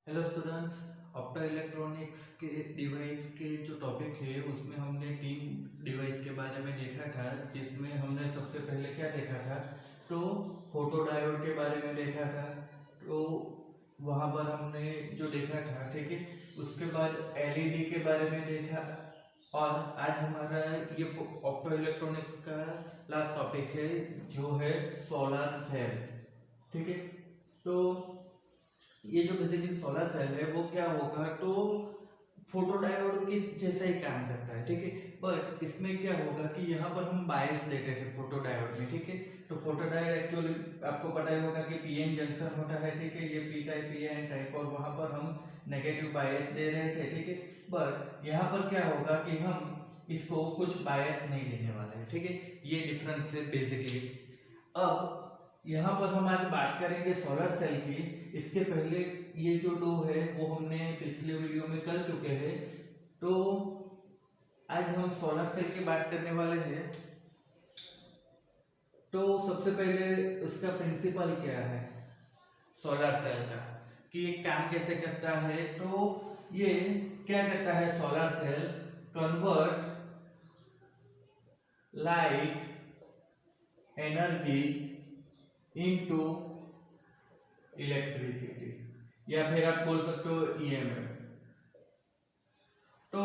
Hello students, opto electronics के device के जो टॉपिक है उसमें हमने 3 डिवाइस के बारे में देखा था, जिसमें हमने सबसे पहले क्या देखा था तो फोटो डायोड के बारे में देखा था। तो वहाँ पर हमने जो देखा था, ठीक है, उसके बाद एलईडी के बारे में देखा। और आज हमारा ये ऑप्टो इलेक्ट्रॉनिक्स का लास्ट टॉपिक है जो है सोलर सेल। ठीक है, तो ये जो बेसिकली सोलर सेल है वो क्या होगा तो फोटोडायोड के जैसा ही काम करता है। ठीक है, बट इसमें क्या होगा कि यहाँ पर हम बायस देते थे फोटोडायोड में। ठीक है, तो फोटोडायोड एक्चुअली आपको पता ही होगा कि पीएन जंक्शन होता है। ठीक है, ये पी टाइप ये एन टाइप, और वहाँ पर हम नेगेटिव बायस दे रहे थे। ठीक है, बट यहाँ पर क्या होगा कि हम इसको कुछ बायस नहीं देने वाले हैं। ठीक है, ये डिफरेंस है बेसिकली। अब यहाँ पर हम आज बात करेंगे सोलर सेल की। इसके पहले ये जो दो है वो हमने पिछले वीडियो में कर चुके हैं, तो आज हम सोलर सेल की बात करने वाले हैं। तो सबसे पहले उसका प्रिंसिपल क्या है सोलर सेल का, कि ये काम कैसे करता है। तो ये क्या करता है, solar cell convert light energy into electricity, या फिर आप बोल सकते हो ईएमएफ। तो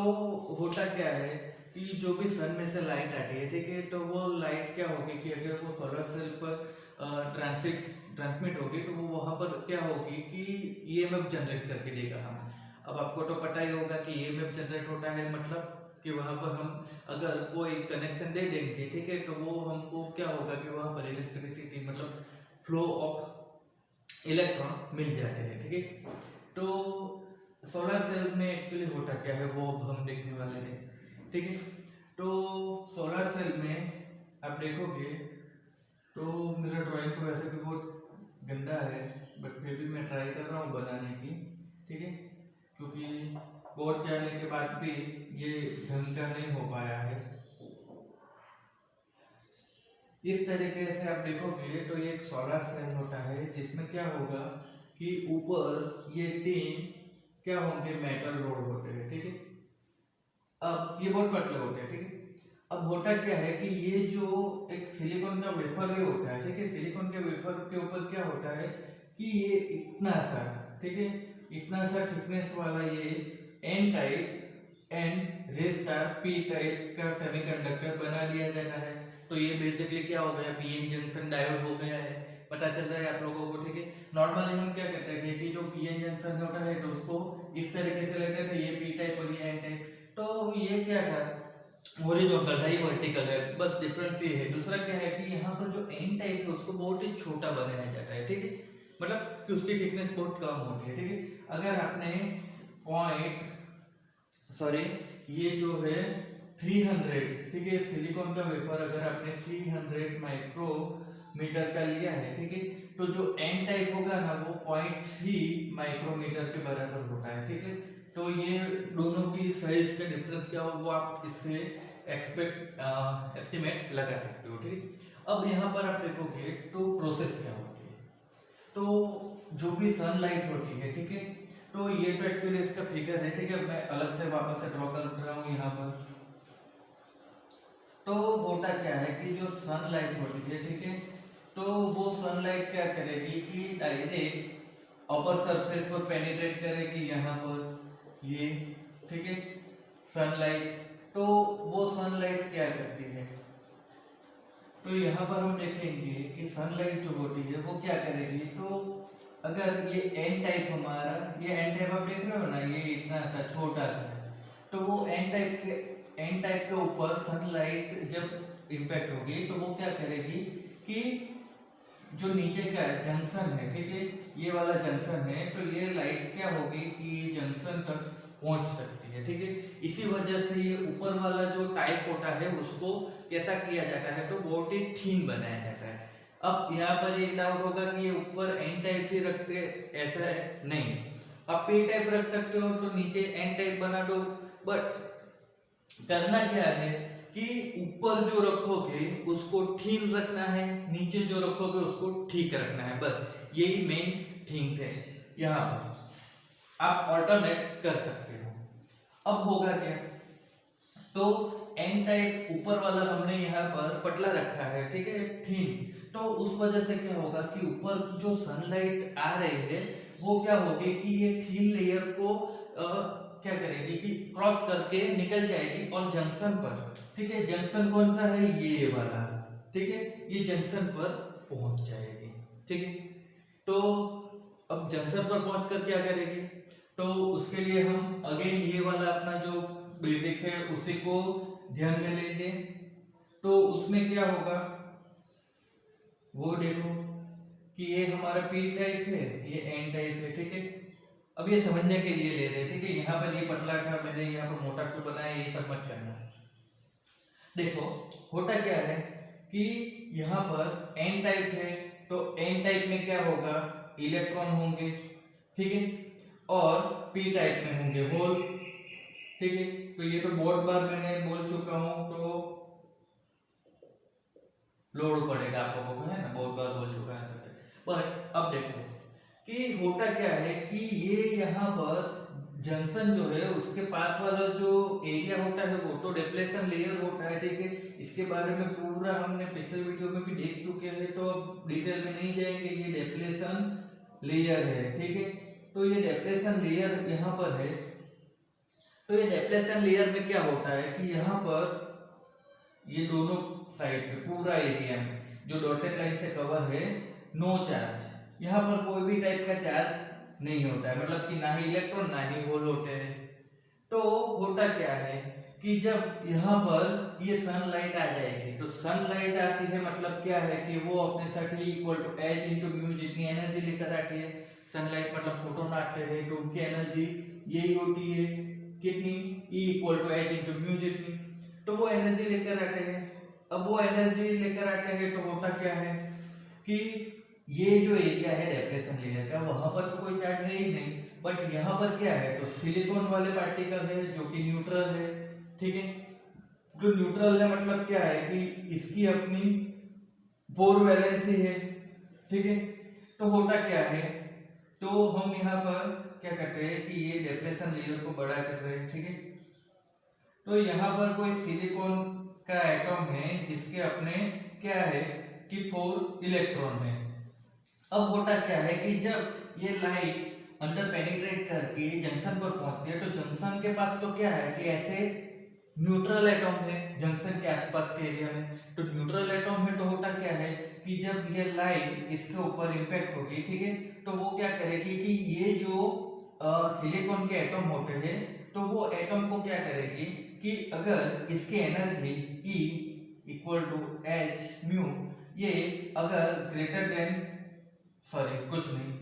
होता क्या है कि जो भी सन में से लाइट आती है, ठीक है, तो वो लाइट क्या होगी कि अगर वो सोलर सेल पर ट्रांसमिट होगी तो वो वहां पर क्या होगी कि ईएमएफ जनरेट करके देगा हमें। अब आपको तो पता ही होगा कि ईएमएफ जनरेट होता है मतलब कि वहां पर हम अगर कोई कनेक्शन दे देंगे, ठीक है, तो वो हमको क्या होगा कि वहां पर इलेक्ट्रिसिटी मतलब फ्लो ऑफ इलेक्ट्रॉन मिल जाते हैं। ठीक है, तो सोलर सेल में एक्चुअली होता क्या है वो अब हम देखने वाले हैं। ठीक है, तो सोलर सेल में आप देखोगे तो मेरा ड्राइंग तो वैसे भी बहुत गंदा है, बट फिर भी मैं ट्राई कर रहा हूँ बनाने की। ठीक है, क्योंकि बहुत जाने के बाद भी ये ढंग का नहीं हो पाया है। इस तरीके से आप देखोगे तो ये एक सोलर सेल होता है, जिसमें क्या होगा कि ऊपर ये 3 क्या होंगे, मेटल रोड होते हैं। ठीक है, अब ये बहुत पतले होते हैं। ठीक है, अब होता क्या है कि ये जो एक सिलिकॉन का वेफर ये होता है, ठीक है, सिलिकॉन के वेफर के ऊपर क्या होता है कि ये इतना सा, ठीक है, इतना सा थिकनेस वाला ये एन टाइप एंड रेस्टार पी टाइप का सेमीकंडक्टर बना दिया जाता है। तो ये बेसिकली क्या हो गया, पीएन जंक्शन डायोड हो गया है, पता चल रहा है आप लोगों को। ठीक है, नॉर्मली हम क्या करते थे कि जो पीएन जंक्शन होता है तो उसको इस तरीके से लेते थे, ये पी टाइप और ये एन टाइप। तो ये क्या था, हॉरिजॉन्टल था, ये वर्टिकल है, बस डिफरेंस ये है। दूसरा क्या है कि यहाँ पर जो एन टाइप है उसको बहुत ही छोटा बनाया जाता है। ठीक है, मतलब कि उसकी थिकनेस बहुत कम होती है। ठीक है, अगर आपने ये जो है 300, ठीक है, सिलिकॉन का वेफर अगर आपने 300 माइक्रोमीटर का लिया है, ठीक है, तो जो एन टाइप होगा ना वो 0.3 माइक्रोमीटर के बराबर होता है। ठीक है, तो ये दोनों की साइज का डिफरेंस क्या हो वो आप इससे एस्टिमेट लगा सकते हो। ठीक, अब यहाँ पर आप देखोगे तो प्रोसेस क्या होती है। तो जो भी सनलाइट होती है, ठीक है, तो ये तो एक्चुअली इसका फिगर है। ठीक है, मैं अलग से वापस से ड्रॉ कर रहा हूँ यहाँ पर। तो होता क्या है कि जो सनलाइट होती है, ठीक है, तो वो सनलाइट क्या करेगी कि डायरेक्ट अपर सरफेस पर पेनिट्रेट करेगी यहाँ पर ये। ठीक है, सनलाइट, तो वो सनलाइट क्या करती है, तो यहाँ पर हम देखेंगे कि सनलाइट जो होती है वो क्या करेगी। तो अगर ये एन टाइप हमारा, ये एन टाइप आप देख रहे हो ना, ये इतना सा छोटा सा है, तो वो एन टाइप के ऊपर सनलाइट जब इम्पैक्ट होगी तो वो क्या करेगी कि जो नीचे का जंक्शन है, ठीक है, ये वाला जंक्शन है, तो ये लाइट क्या होगी कि जंक्शन तक पहुंच सकती है। ठीक है, इसी वजह से ये ऊपर वाला जो टाइप होता है उसको कैसा किया जाता है, तो बहुत ही थीन बनाया जाता है। अब यहाँ पर एक डाउट होगा कि ये ऊपर एन टाइप ही रखते, ऐसा है नहीं, आप पी टाइप रख सकते हो तो नीचे एन टाइप बना दो। बट करना क्या है कि ऊपर जो रखोगे उसको ठीक रखना है, नीचे जो रखोगे उसको ठीक रखना है, बस यही मेन थिंग्स है यहाँ पर। आप ऑल्टरनेट कर सकते हो। अब होगा क्या, तो एन टाइप ऊपर वाला हमने यहाँ पर पतला रखा है, ठीक है, थीन, तो उस वजह से क्या होगा कि ऊपर जो सनलाइट आ रही है वो क्या होगी कि ये थीन लेयर को क्या करेगी कि क्रॉस करके निकल जाएगी और जंक्शन पर, ठीक है, जंक्शन कौन सा है, ये वाला, ठीक है, ये जंक्शन पर पहुंच जाएगी, ठीक है। तो अब जंक्शन पर पहुंच कर क्या करेगी, तो उसके लिए हम अगेन ये वाला अपना जो बेसिक है उसी को ध्यान में लेंगे। तो उसमें क्या होगा वो देखो कि ये हमारा पी टाइप है, ये एन टाइप है, ठीक है। अब ये समझने के लिए ले रहे हैं, ठीक है, यहाँ पर ये पतला था, मैंने यहाँ पर मोटा क्यों बनाया, ये सब मत करना। देखो होता क्या है कि यहाँ पर एन टाइप है, तो एन टाइप में क्या होगा, इलेक्ट्रॉन होंगे, ठीक है, और पी टाइप में होंगे होल, ठीक है। तो ये तो बहुत बार मैंने बोल चुका हूं, तो लोड पड़ेगा आप लोगों को, है ना, बहुत बार बोल चुका है सब। बट अब देखो कि होता क्या है कि ये यहाँ पर जंक्शन जो है उसके पास वाला जो एरिया होता है वो तो डिप्लेशन लेयर होता है, ठीक है। इसके बारे में पूरा हमने पिछले वीडियो में भी देख चुके हैं, तो अब डिटेल में नहीं जाएंगे। ये डिप्लेशन लेयर है, ठीक है। तो ये डिप्लेशन लेयर यहाँ पर है, तो ये डिप्लेशन लेयर में क्या होता है कि यहाँ पर ये दोनों साइड पे पूरा एरिया में जो डॉटेड लाइन से कवर है, नो चार्ज, यहाँ पर कोई भी टाइप का चार्ज नहीं होता है, मतलब कि ना ही इलेक्ट्रॉन ना ही होल होते हैं। तो होता क्या है कि जब यहाँ पर ये सनलाइट आ जाएगी, तो सनलाइट आती है मतलब क्या है कि वो अपने साथ ही equal to H into mu जितनी एनर्जी लेकर आती है, सनलाइट मतलब फोटोन आते हैं, तो उनकी एनर्जी यही होती है, कितनी, E equal to H into mu जितनी, तो वो एनर्जी लेकर आते हैं। अब वो एनर्जी लेकर आते हैं तो होता क्या है कि ये जो एरिया है डिप्लेशन लेयर का, वहां पर तो कोई चार्ज है ही नहीं, बट यहाँ पर क्या है, तो सिलिकॉन वाले पार्टिकल है जो कि न्यूट्रल है, ठीक है। जो न्यूट्रल है मतलब क्या है कि इसकी अपनी 4 वैलेंसी है, ठीक है। तो होता क्या है, तो हम यहाँ पर क्या करते हैं कि ये डिप्लेशन लेयर को बड़ा कर रहे हैं, ठीक है। तो यहाँ पर कोई सिलिकॉन का एटम है जिसके अपने क्या है कि 4 इलेक्ट्रॉन है। अब होता क्या है कि जब ये लाइट अंदर पेनिट्रेट करके जंक्शन पर पहुंचती है, तो जंक्शन के पास तो क्या है कि ऐसे न्यूट्रल एटम है जंक्शन के आसपास के एरिया में, तो न्यूट्रल एटम है, तो होता क्या है कि जब ये लाइट इसके ऊपर इम्पैक्ट होगी, ठीक है, तो वो क्या करेगी कि ये जो सिलिकॉन के एटम होते हैं, तो वो एटम को क्या करेगी कि अगर इसकी energy E equal to h mu, ये अगर ग्रेटर देन, सॉरी कुछ नहीं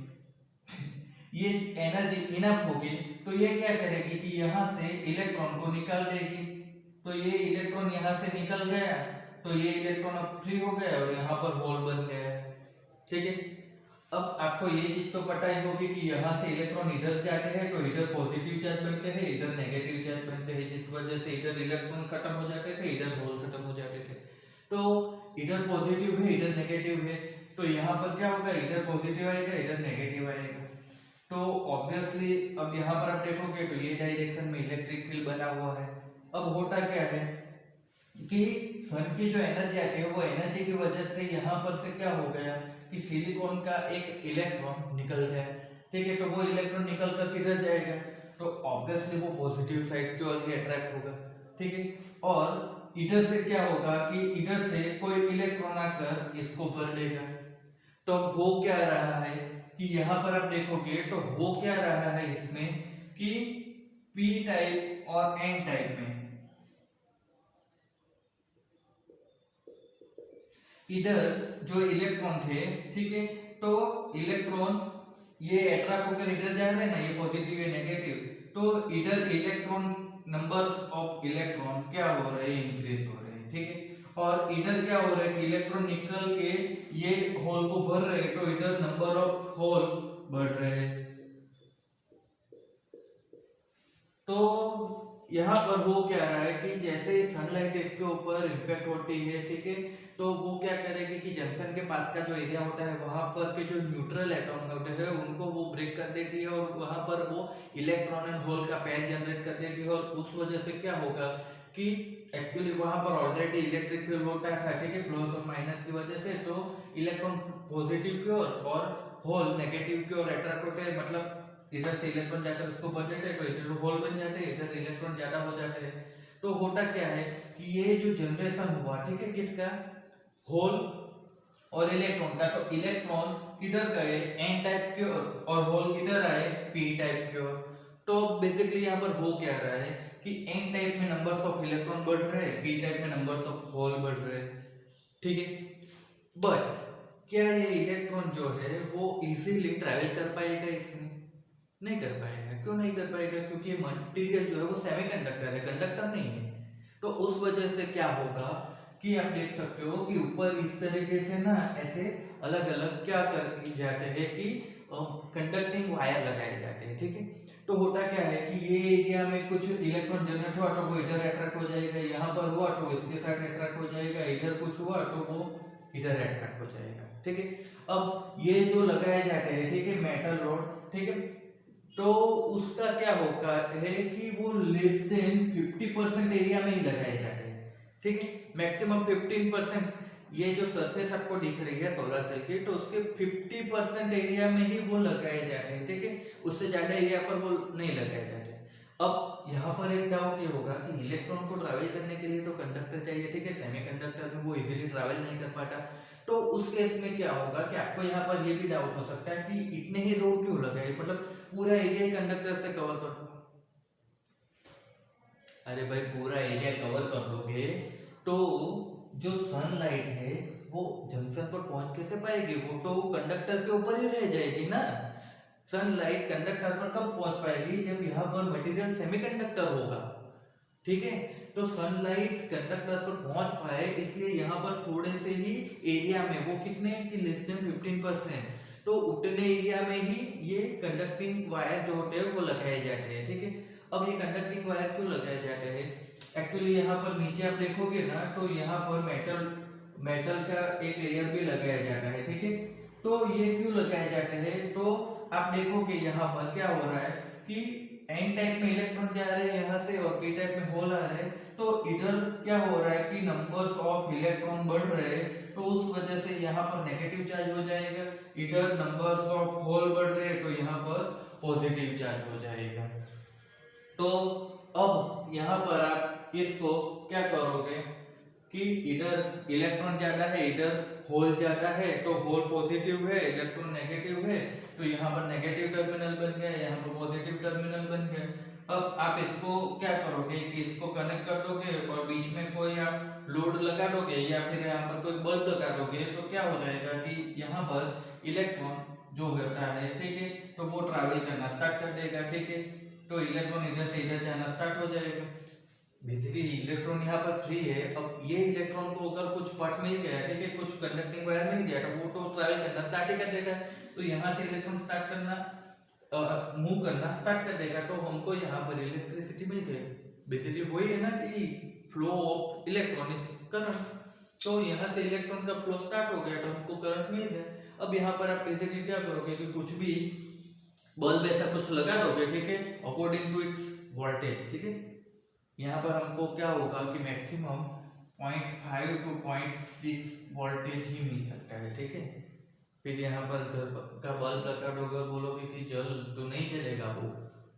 ये एनर्जी इनफ होगी, तो ये क्या करेगी कि यहाँ से इलेक्ट्रॉन को निकाल देगी। तो ये इलेक्ट्रॉन यहाँ से निकल गया, तो ये इलेक्ट्रॉन अब फ्री हो गया और यहाँ पर होल बन गया, ठीक है। अब आपको ये चीज तो पता ही होगी कि यहाँ से इलेक्ट्रॉन इधर जाते हैं तो इधर पॉजिटिव चार्ज बनते हैं, इधर नेगेटिव चार्ज बनते हैं, जिस वजह से इधर इलेक्ट्रॉन खत्म हो जाते थे, इधर होल खत्म हो जाते थे। तो इधर पॉजिटिव है, इधर नेगेटिव है, तो यहाँ पर क्या होगा, इधर पॉजिटिव आएगा, इधर नेगेटिव आएगा। तो ऑब्वियसली अब यहाँ पर आप देखोगे तो ये डायरेक्शन में इलेक्ट्रिक फील्ड बना हुआ है। अब होता क्या है कि सन की जो एनर्जी आती है, वो एनर्जी की वजह से यहाँ पर से क्या हो गया कि सिलिकॉन का एक इलेक्ट्रॉन निकल गया, ठीक है। तो वो इलेक्ट्रॉन निकल कर किधर जाएगा, तो ऑब्वियसली वो पॉजिटिव साइड की ओर ही अट्रैक्ट होगा, ठीक है। और इधर से क्या होगा कि इधर से कोई इलेक्ट्रॉन आकर इसको भर लेगा। तो अब हो क्या रहा है कि यहाँ पर आप देखोगे तो हो क्या रहा है इसमें कि पी टाइप और एन टाइप में इधर जो इलेक्ट्रॉन थे, ठीक है, तो इलेक्ट्रॉन ये अट्रैक्ट होकर इधर जा रहे हैं ना, ये पॉजिटिव है नेगेटिव, तो इधर इलेक्ट्रॉन नंबर्स ऑफ इलेक्ट्रॉन क्या हो रहे हैं, इंक्रीज हो रहे हैं, ठीक है। और इधर क्या हो रहा है कि इलेक्ट्रॉन निकल के ये होल को भर रहे हैं, तो इधर नंबर ऑफ होल बढ़ रहे हैं। तो यहाँ पर हो क्या रहा है कि जैसे ही सनलाइट इसके ऊपर इम्पैक्ट होती है, ठीक है, तो वो क्या करेगी कि जंक्शन के पास का जो एरिया होता है वहां पर के जो न्यूट्रल एटॉम होते हैं उनको वो ब्रेक कर देती है और वहां पर वो इलेक्ट्रॉन एंड होल का पेयर जनरेट कर देती है। और उस वजह से क्या होगा कि एक्चुअली वहां पर ऑलरेडी इलेक्ट्रिक फील्ड होता था, ठीक है, प्लस और माइनस की वजह से, तो इलेक्ट्रॉन पॉजिटिव की ओर और होल नेगेटिव की ओर अट्रैक्ट होते हैं। मतलब इधर से इलेक्ट्रॉन जाकर उसको बन जाते हैं तो इधर होल बन जाते हैं, इधर इलेक्ट्रॉन ज्यादा हो जाते हैं। तो होता क्या है कि ये जो जनरेशन हुआ, ठीक है, किसका, होल और इलेक्ट्रॉन का, तो इलेक्ट्रॉन किधर गए एन टाइप की ओर और होल किधर आए पी टाइप की ओर। तो बेसिकली यहाँ पर हो क्या रहा है कि एन टाइप में नंबर्स ऑफ इलेक्ट्रॉन बढ़ रहे हैं, पी टाइप में नंबर्स ऑफ होल बढ़ रहे हैं, ठीक है। बट क्या ये इलेक्ट्रॉन जो है वो इजीली ट्रैवल कर पाएगा इसमें? नहीं कर पाएगा। क्यों नहीं कर पाएगा? क्योंकि मटेरियल जो है वो सेमीकंडक्टर है, कंडक्टर नहीं है। तो उस वजह से क्या होगा कि आप देख सकते हो कि ऊपर इस तरीके से ना ऐसे अलग अलग क्या कर जाते हैं कि कंडक्टिंग वायर लगाए जाते हैं, ठीक है। तो होता क्या है कि ये एरिया में कुछ इलेक्ट्रॉन जनरेट हुआ तो वो इधर अट्रैक्ट हो जाएगा, यहाँ पर हुआ तो इसके साथ अट्रैक्ट हो जाएगा, इधर कुछ हुआ तो वो इधर अट्रैक्ट हो जाएगा, ठीक है। अब ये जो लगाए जाते हैं, ठीक है, मेटल रॉड, ठीक है, तो उसका क्या होगा है कि वो लेस देन 50% एरिया में ही लगाए जाते हैं, ठीक है, मैक्सिमम 15%। ये जो सरफेस आपको दिख रही है सोलर सेल की, तो उसके 50% एरिया में ही वो लगाए जाते हैं, ठीक है, उससे ज्यादा एरिया पर वो नहीं लगाए जाते। अब यहाँ पर एक डाउट ये होगा कि इलेक्ट्रॉन को ट्रैवल करने के लिए तो कंडक्टर चाहिए, ठीक है, सेमीकंडक्टर में वो इजीली ट्रैवल नहीं कर पाता। तो उस केस में क्या होगा कि आपको यहाँ पर ये भी डाउट हो सकता है कि इतने ही रोड क्यों लगाए, मतलब पूरा एरिया कंडक्टर से कवर कर दो। अरे भाई पूरा एरिया कवर कर दोगे तो जो सनलाइट है वो जंक्शन पर पहुंच कैसे पाएगी? वो तो कंडक्टर के ऊपर ही रह जाएगी ना। सनलाइट कंडक्टर पर कब पहुंच पाएगी? जब यहाँ पर मटेरियल सेमीकंडक्टर होगा, ठीक है। तो सनलाइट कंडक्टर पर पहुंच पाए इसलिए यहाँ पर थोड़े से ही एरिया में, वो कितने कि लेस देन 15%, तो उतने एरिया में ही ये कंडक्टिंग वायर जो होते हैं वो लगाए जाते हैं, ठीक है। अब ये कंडक्टिंग वायर क्यों लगाए जाते हैं? एक्चुअली यहाँ पर नीचे आप देखोगे ना तो यहाँ पर मेटल का एक लेयर भी लगाया जाता है, ठीक है। तो ये क्यों लगाए जाते हैं? तो आप देखोगे यहाँ पर क्या हो रहा है कि एन टाइप में इलेक्ट्रॉन जा रहे हैं यहाँ से और पी टाइप में होल आ रहे हैं, तो इधर क्या हो रहा है कि नंबर्स ऑफ इलेक्ट्रॉन बढ़ रहे हैं, तो उस वजह से यहाँ पर नेगेटिव चार्ज हो जाएगा। इधर नंबर्स ऑफ होल बढ़ रहे हैं तो यहाँ पर पॉजिटिव चार्ज हो जाएगा। तो अब यहाँ पर आप इसको क्या करोगे कि इधर इलेक्ट्रॉन ज्यादा है, इधर होल ज्यादा है, तो होल पॉजिटिव है, इलेक्ट्रॉन नेगेटिव है, तो यहाँ पर नेगेटिव टर्मिनल बन गया, यहाँ पर पॉजिटिव टर्मिनल बन गया। अब आप इसको क्या करोगे कि इसको कनेक्ट कर दोगे और बीच में कोई आप लोड लगा दोगे या फिर यहाँ पर कोई बल्ब लगा दोगे, तो क्या हो जाएगा कि यहाँ पर इलेक्ट्रॉन जो होता है, ठीक है, तो वो ट्रैवल करना स्टार्ट कर देगा, ठीक है। तो इलेक्ट्रॉन इधर से इधर जाना स्टार्ट हो जाएगा। बेसिकली इलेक्ट्रॉन यहाँ पर फ्री है। अब ये इलेक्ट्रॉन को अगर कुछ पार्ट मिल गया, ठीक है, कुछ कंडक्टिंग वायर मिल गया, तो वो तो ट्रैवल करना स्टार्ट ही कर देगा। तो यहाँ से इलेक्ट्रॉन स्टार्ट करना मूव करना स्टार्ट कर देगा, तो हमको यहाँ पर इलेक्ट्रिसिटी मिल गई। बेसिकली वही है ना कि flow of electron is current. तो यहाँ से इलेक्ट्रॉन का फ्लो स्टार्ट हो गया तो हमको करंट मिल गया। अब यहाँ पर आप बेसिकली क्या करोगे कि कुछ भी बल्ब ऐसा कुछ लगा दोगे, ठीक है, अकॉर्डिंग टू इट्स वोल्टेज, ठीक है। यहाँ पर हमको क्या होगा कि मैक्सिमम 0.5 to 0.6 वोल्टेज ही मिल सकता है, ठीक है। फिर यहाँ पर घर का बल्ब लगा दोगे, बोलोगे कि जल तो नहीं जलेगा वो,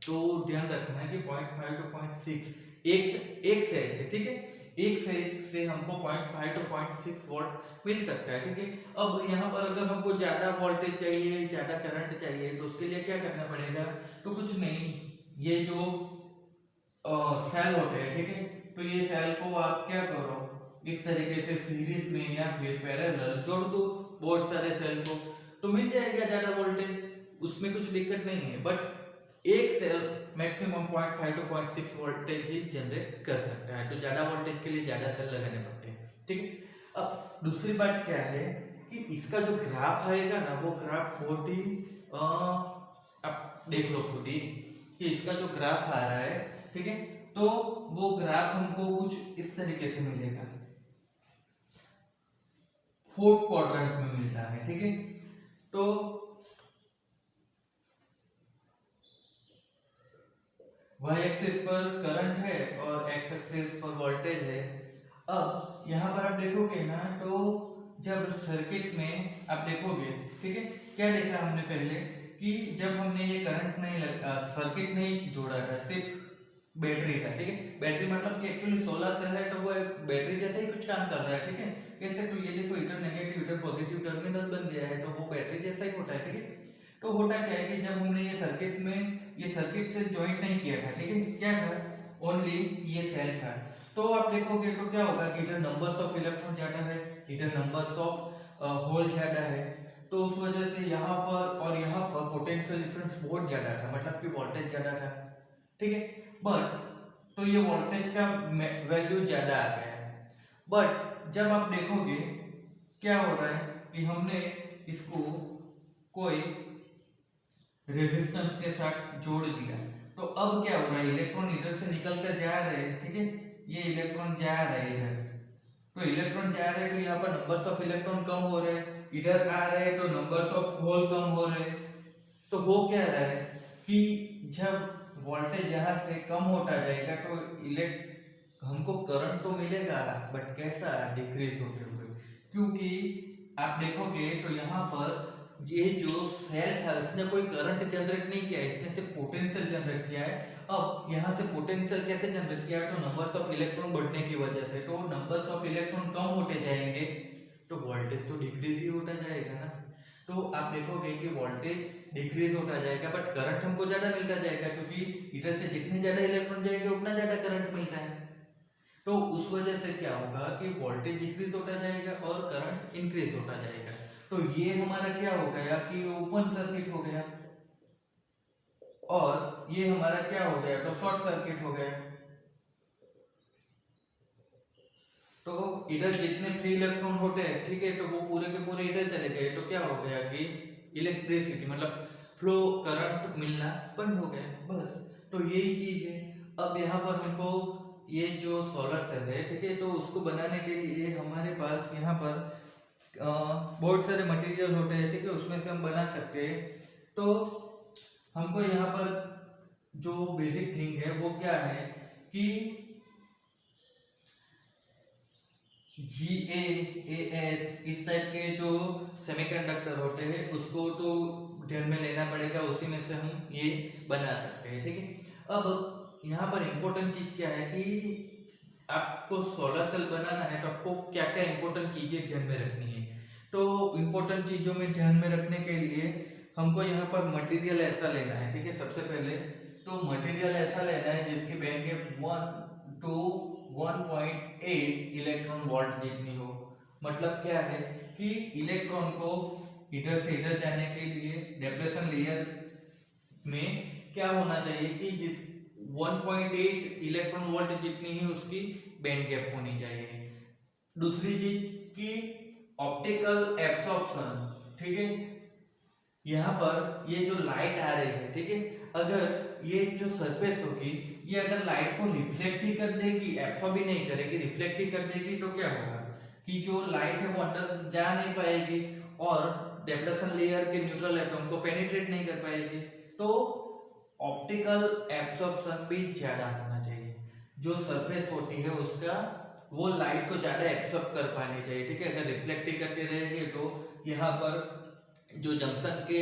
तो ध्यान रखना है कि 0.5 to 0.6 एक सेल से, ठीक है, एक सेल से हमको 0.5 to 0.6 वोल्ट मिल सकता है, ठीक है। अब यहाँ पर अगर हमको ज्यादा वोल्टेज चाहिए, ज्यादा करंट चाहिए, तो उसके लिए क्या करना पड़ेगा? तो कुछ नहीं, ये जो सेल होते हैं, ठीक है, तो ये सेल को आप क्या करो, इस तरीके से सीरीज में या फिर पैरेलल जोड़ दो बहुत सारे सेल को, तो मिल जाएगा ज्यादा वोल्टेज, उसमें कुछ दिक्कत नहीं है। बट एक सेल मैक्सिमम 0.5 to 0.6 वोल्टेज ही जनरेट कर सकता है, तो ज्यादा वोल्टेज के लिए ज्यादा सेल लगाने पड़ते हैं, ठीक है। अब दूसरी बात क्या है कि इसका जो ग्राफ आएगा ना, वो ग्राफ बहुत ही आप देख लो खुद ही कि इसका जो ग्राफ आ रहा है, ठीक है, तो वो ग्राफ हमको कुछ इस तरीके से मिलेगा, फोर्थ क्वाड्रेंट में मिल रहा है, ठीक है। तो y एक्सिस पर करंट है और x एक्सिस पर वोल्टेज है। अब यहाँ पर आप देखोगे ना, तो जब सर्किट में आप देखोगे, ठीक है, क्या देखा हमने पहले कि जब हमने ये करंट नहीं लगा, सर्किट नहीं जोड़ा था, सिर्फ बैटरी था, ठीक है। बैटरी मतलब कि एक्चुअली सोलर सेल है, तो वो एक बैटरी जैसे ही कुछ काम कर रहा है, ठीक है। कैसे, तो ये देखो इधर नेगेटिव इधर पॉजिटिव टर्मिनल बन गया है, तो वो बैटरी जैसा ही होता है, ठीक है। तो होता क्या है कि जब हमने ये सर्किट में ये सर्किट से ज्वाइंट नहीं किया था, ठीक है, क्या था, ओनली ये सेल था। तो आप देखोगे तो क्या होगा कि इधर नंबर्स ऑफ इलेक्ट्रॉन ज्यादा है, इधर नंबर्स ऑफ होल ज्यादा है, तो उस वजह से यहाँ पर और यहाँ पर पोटेंशियल डिफरेंस बहुत ज्यादा था, मतलब कि वोल्टेज ज्यादा था, ठीक है। बट तो ये वोल्टेज का वैल्यू ज्यादा आ गया है। बट जब आप देखोगे क्या हो रहा है कि हमने इसको कोई रेजिस्टेंस के साथ जोड़ दिया, तो अब क्या हो रहा है, इलेक्ट्रॉन इधर से निकल कर जा रहे हैं, ठीक है, ये इलेक्ट्रॉन जा रहा है इधर, तो इलेक्ट्रॉन जा रहे हैं, तो यहाँ पर नंबर्स ऑफ इलेक्ट्रॉन कम हो रहे हैं, इधर आ रहे हैं तो नंबर्स ऑफ होल कम हो रहे हैं। तो हो क्या रहा है कि जब वोल्टेज यहाँ से कम होता जाएगा तो हमको करंट तो मिलेगा, बट कैसा, डिक्रीज होते हुए, क्योंकि आप देखोगे तो यहाँ पर ये जो सेल था इसने कोई करंट जनरेट नहीं किया, इसने सिर्फ पोटेंशियल जनरेट किया है। अब यहाँ से पोटेंशियल कैसे जनरेट किया है, तो नंबर्स ऑफ इलेक्ट्रॉन बढ़ने की वजह से, तो नंबर्स ऑफ इलेक्ट्रॉन कम होते जाएंगे तो वोल्टेज तो डिक्रीज ही होता जाएगा ना। तो आप देखोगे कि वोल्टेज डिक्रीज होता जाएगा, बट करंट हमको ज्यादा मिलता जाएगा, क्योंकि इधर से जितने ज्यादा इलेक्ट्रॉन जाएंगे उतना ज्यादा करंट मिलता है। तो उस वजह से क्या होगा कि वोल्टेज डिक्रीज होता जाएगा और करंट इंक्रीज होता जाएगा। तो ये हमारा क्या हो गया कि ओपन सर्किट हो गया, और ये हमारा क्या हो गया, तो शॉर्ट सर्किट हो गया। तो इधर जितने फ्री इलेक्ट्रॉन होते हैं, ठीक है, तो वो पूरे के पूरे इधर चले गए, तो क्या हो गया कि इलेक्ट्रिसिटी मतलब फ्लो करंट मिलना बंद हो गया, बस। तो यही चीज है। अब यहाँ पर हमको ये जो सोलर सेल है, ठीक है, तो उसको बनाने के लिए हमारे पास यहाँ पर बहुत सारे मटेरियल होते हैं, ठीक है, उसमें से हम बना सकते हैं। तो हमको यहाँ पर जो बेसिक थिंग है वो क्या है कि GaAs इस टाइप के जो सेमीकंडक्टर होते हैं उसको तो ध्यान में लेना पड़ेगा, उसी में से हम ये बना सकते हैं, ठीक है। अब यहाँ पर इम्पोर्टेंट चीज क्या है कि आपको सोलर सेल बनाना है तो आपको क्या क्या इंपॉर्टेंट चीजें ध्यान में रखनी है। तो इंपॉर्टेंट चीजों में ध्यान में रखने के लिए हमको यहाँ पर मटेरियल ऐसा लेना है, ठीक है। सबसे पहले तो मटेरियल ऐसा लेना है जिसकी band gap 1 to 1.8 electron volt जितनी हो। मतलब क्या है कि इलेक्ट्रॉन को इधर से इधर जाने के लिए डिप्लेशन लेयर में क्या होना चाहिए कि जिस 1.8 इलेक्ट्रॉन वोल्ट जितनी ही उसकी बैंड गैप होनी चाहिए। दूसरी चीज कि ऑप्टिकल एब्सॉर्प्शन, ठीक है, यहाँ पर ये जो लाइट आ रही है, ठीक है, अगर ये जो सरफेस होगी ये अगर लाइट को रिफ्लेक्ट ही कर देगी, एब्सॉर्ब ही नहीं करेगी, रिफ्लेक्ट ही कर देगी, तो क्या होगा कि जो लाइट है वो अंदर जा नहीं पाएगी और डिप्लेशन लेयर के न्यूट्रल एटम को पेनिट्रेट नहीं कर पाएगी। तो ऑप्टिकल एब्सॉर्प्शन भी ज्यादा होना चाहिए, जो सरफेस होती है उसका वो लाइट को ज्यादा एब्सॉर्ब कर पानी चाहिए, ठीक है। अगर रिफ्लेक्ट ही करती रहेगी तो यहाँ पर जो जंक्शन के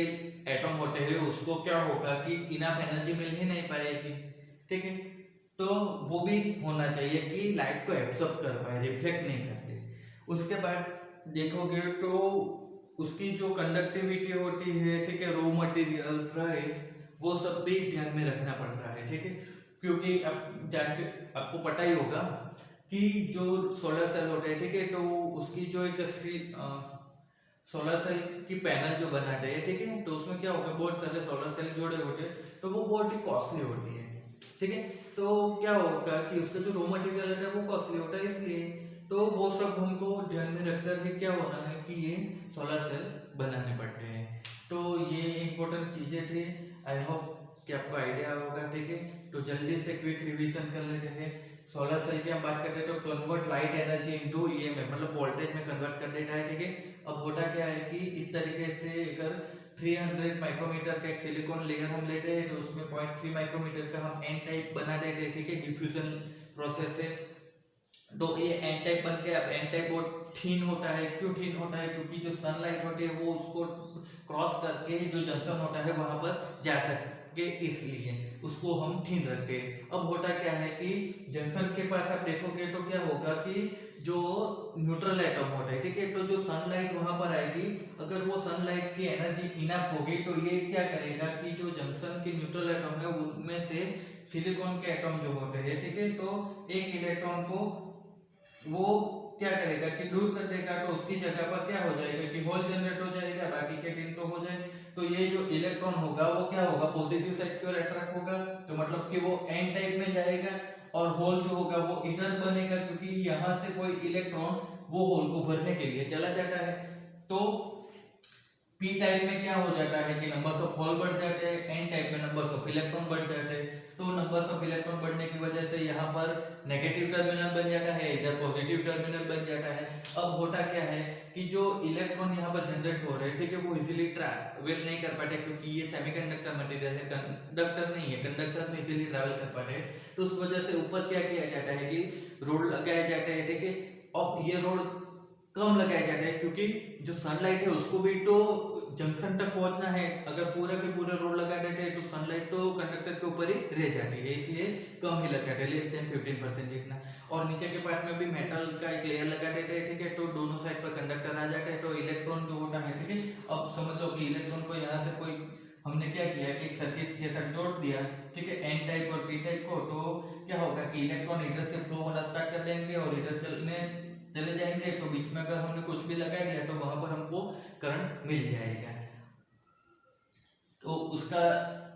एटम होते हैं उसको क्या होगा कि इनफ एनर्जी मिल ही नहीं पाएगी, ठीक है। तो वो भी होना चाहिए कि लाइट को एब्सॉर्ब कर पाए, रिफ्लेक्ट नहीं करते। उसके बाद देखोगे तो उसकी जो कंडक्टिविटी होती है, ठीक है, रॉ मटेरियल प्राइस वो सब भी ध्यान में रखना पड़ता है, ठीक है। क्योंकि अब जानते आपको पता ही होगा कि जो सोलर सेल होते हैं, ठीक है, तो उसकी जो एक सोलर सेल की पैनल जो बनाते हैं, ठीक है, तो उसमें क्या होगा बहुत सारे सोलर सेल जोड़े होते हैं, तो वो बहुत ही कॉस्टली होती है, ठीक है। तो क्या होगा कि उसका जो रॉ मटेरियल है वो कॉस्टली होता है, इसलिए तो वो सब हमको ध्यान में रखकर के क्या होना है कि ये सोलर सेल बनाने पड़ते हैं। तो ये इम्पोर्टेंट चीजें थी। आई होप कि आपको आइडिया होगा, ठीक है। तो जल्दी से क्विक रिवीजन कर लेते हैं। सोलर सेल की हम बात करते हैं तो convert light energy into EMF, मतलब वोल्टेज में कन्वर्ट कर देता है, ठीक है। अब होता क्या है कि इस तरीके से अगर 300 माइक्रोमीटर का एक सिलिकॉन लेयर हम लेते हैं तो उसमें 0.3 माइक्रोमीटर का हम एन टाइप बना देते हैं, ठीक है, डिफ्यूजन प्रोसेस से। तो ये एन टाइप बन गया। अब एन टाइप बहुत थीन होता है। क्यों थीन होता है? क्योंकि जो सनलाइट होती है वो उसको क्रॉस करके जो जंक्शन होता है वहां पर जा सके, इसलिए उसको हम थीन रखते हैं। अब होता क्या है कि जंक्शन के पास आप देखोगे तो क्या होगा कि जो न्यूट्रल एटम होता है, ठीक है, तो जो सनलाइट वहां पर आएगी, अगर वो सनलाइट की एनर्जी इनफ होगी तो ये क्या करेगा कि जो जंक्शन के न्यूट्रल एटम है उनमें से सिलिकॉन के एटम जो होते हैं, ठीक है, तो एक इलेक्ट्रॉन को वो क्या करेगा कि दूर कर देगा। तो उसकी जगह पर क्या हो जाएगा कि होल जनरेट हो जाएगा, बाकी के तीन तो हो जाए। तो ये जो इलेक्ट्रॉन होगा वो क्या होगा, पॉजिटिव साइड की ओर अट्रैक्ट होगा, तो मतलब कि वो एन टाइप में जाएगा। और होल जो होगा वो इधर बनेगा, क्योंकि यहाँ से कोई इलेक्ट्रॉन वो होल को भरने के लिए चला जाता है। तो पी टाइप में क्या हो जाता है कि नंबर्स ऑफ होल बढ़ जाते हैं, एन टाइप में नंबर्स ऑफ इलेक्ट्रॉन बढ़ जाते हैं। तो नंबर्स ऑफ इलेक्ट्रॉन बढ़ने की वजह से यहाँ पर नेगेटिव टर्मिनल बन जाता है, इधर पॉजिटिव टर्मिनल बन जाता है। अब होता क्या है कि जो इलेक्ट्रॉन यहाँ पर जनरेट हो रहे हैं, ठीक है, वो इजीली ट्रैवल नहीं कर पाते, क्योंकि ये सेमीकंडक्टर मटेरियल है, कंडक्टर नहीं है, कंडक्टर में इजीली ट्रैवल कर पाते हैं। तो उस वजह से ऊपर क्या किया जाता है कि रोड लगाया जाता है, ठीक है। अब ये रोड कम लगाया जाता है क्योंकि जो सनलाइट है उसको भी तो जंक्शन तक पहुंचना है। अगर पूरे के पूरे रोड लगा देते हैं तो सनलाइट तो कंडक्टर के ऊपर ही रह जाती है, इसलिए कम ही लगाते हैं, लेस देन 15% जितना। और नीचे के पार्ट में भी मेटल का एक लेयर लगा देते हैं, ठीक है, तो दोनों साइड पर कंडक्टर आ जाते हैं। तो इलेक्ट्रॉन जो होता है, ठीक है, अब समझ लो कि इलेक्ट्रॉन को यहाँ से कोई हमने क्या किया कि एक सर्किट के साथ जोड़ दिया, ठीक है, एन टाइप और पी टाइप को। तो क्या होगा कि इलेक्ट्रॉन इधर से फ्लो होना स्टार्ट कर देंगे और इधर चले जाएंगे। तो बीच में अगर हमने कुछ भी लगा दिया तो वहां पर हमको करंट मिल जाएगा। तो उसका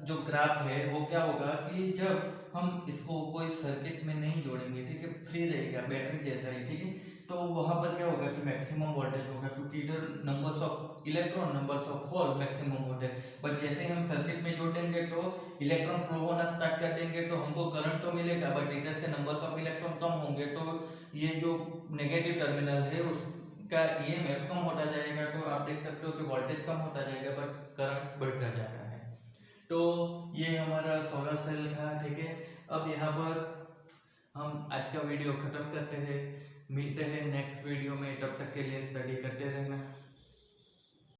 जो ग्राफ है वो क्या होगा कि जब हम इसको कोई सर्किट में नहीं जोड़ेंगे, ठीक है, फ्री रहेगा, बैटरी जैसा ही, ठीक है, तो वहां पर क्या होगा कि मैक्सिमम वोल्टेज होगा, क्योंकि इधर numbers of electron, numbers of hole maximum होते हैं। बट जैसे ही हम सर्किट में जोड़ देंगे तो इलेक्ट्रॉन फ्लो होना स्टार्ट कर देंगे, तो हमको करंट तो मिलेगा, बट इधर से नंबर्स ऑफ इलेक्ट्रॉन कम होंगे, तो ये जो नेगेटिव टर्मिनल है उसका ईएमएफ कम होता जाएगा। तो आप देख सकते हो कि वोल्टेज कम होता जाएगा बट करंट बढ़ता जाता है। तो ये हमारा सोलर सेल था, ठीक है। अब यहाँ पर हम आज का वीडियो खत्म करते हैं, मिलते हैं नेक्स्ट वीडियो में, तब तक के लिए स्टडी करते रहना।